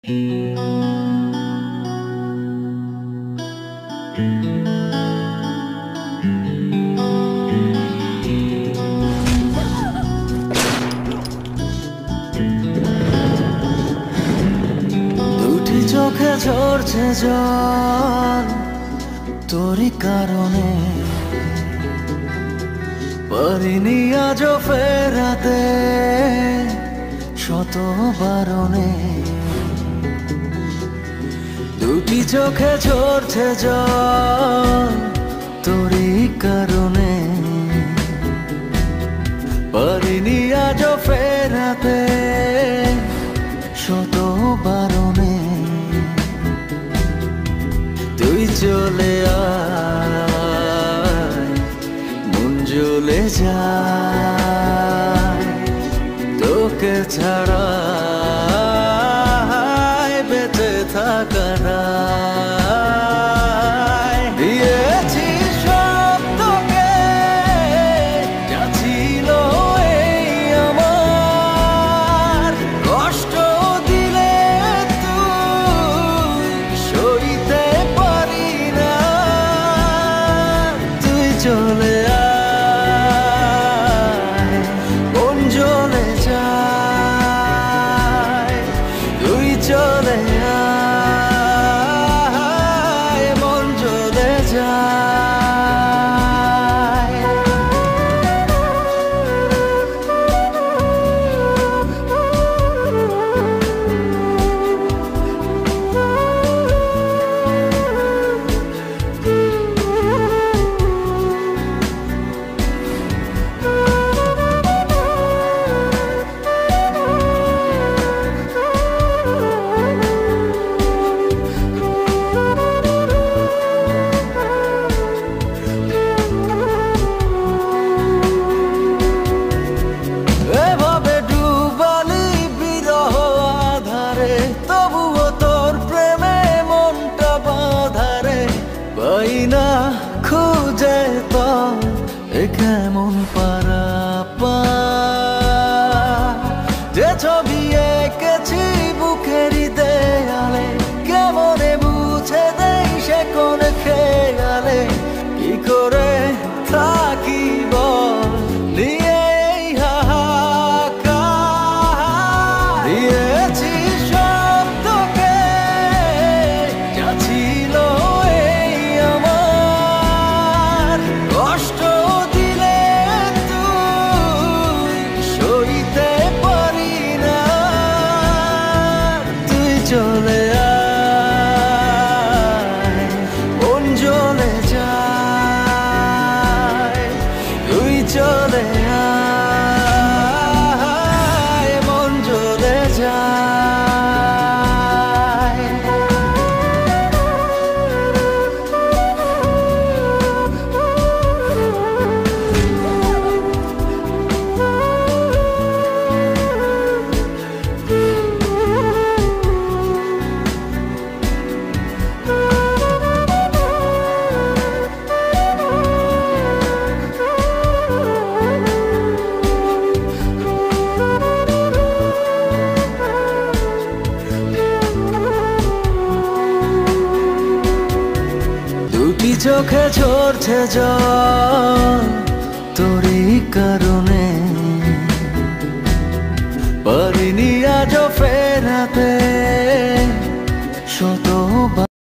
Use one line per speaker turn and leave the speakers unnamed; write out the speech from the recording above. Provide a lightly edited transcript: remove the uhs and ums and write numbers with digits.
দুটি চোখে ঝরছে জল তোরই কারণে, পারিনি আজও ফেরাতে শত বারণে। দুটি চোখে ঝরছে জল তোরই কারণে, পারিনি আজও ফেরাতে শত বারণে। তুই চলে আয়, মন জ্বলে যায়, তোকে ছাড়া বেঁচে থাকা দায়। দিয়েছি সব তোকে, যা ছিল এই আমার, কষ্ট দিলে তুই সইতে পারি না। তুই চলে আয়, মন জ্বলে যায়, তুই চলে আয়, মন জ্বলে যায়। এভাবে ডুবালি বিরহ আধারে, তবুও তোর প্রেমে মনটা বাঁধারে। পাই না খুঁজে তো এ কেমন পারাপার, যে ছবি এঁকেছি বুকেরই দেয়ালে, কেমনে মুছে দেই সে কোন খেয়ালে। কি করে থাকি বল নিয়ে এই হাহাকার। দিয়েছি সব তোকে, যা ছিল এই আমার, কষ্ট দিলে তুই সইতে পারি না। তুই চলে আয়, মন জ্বলে যায়, তুই চলে আয়, মন জ্বলে যায়। দুটি চোখে ঝরছে জল তোরই কারণে, পারিনি আজও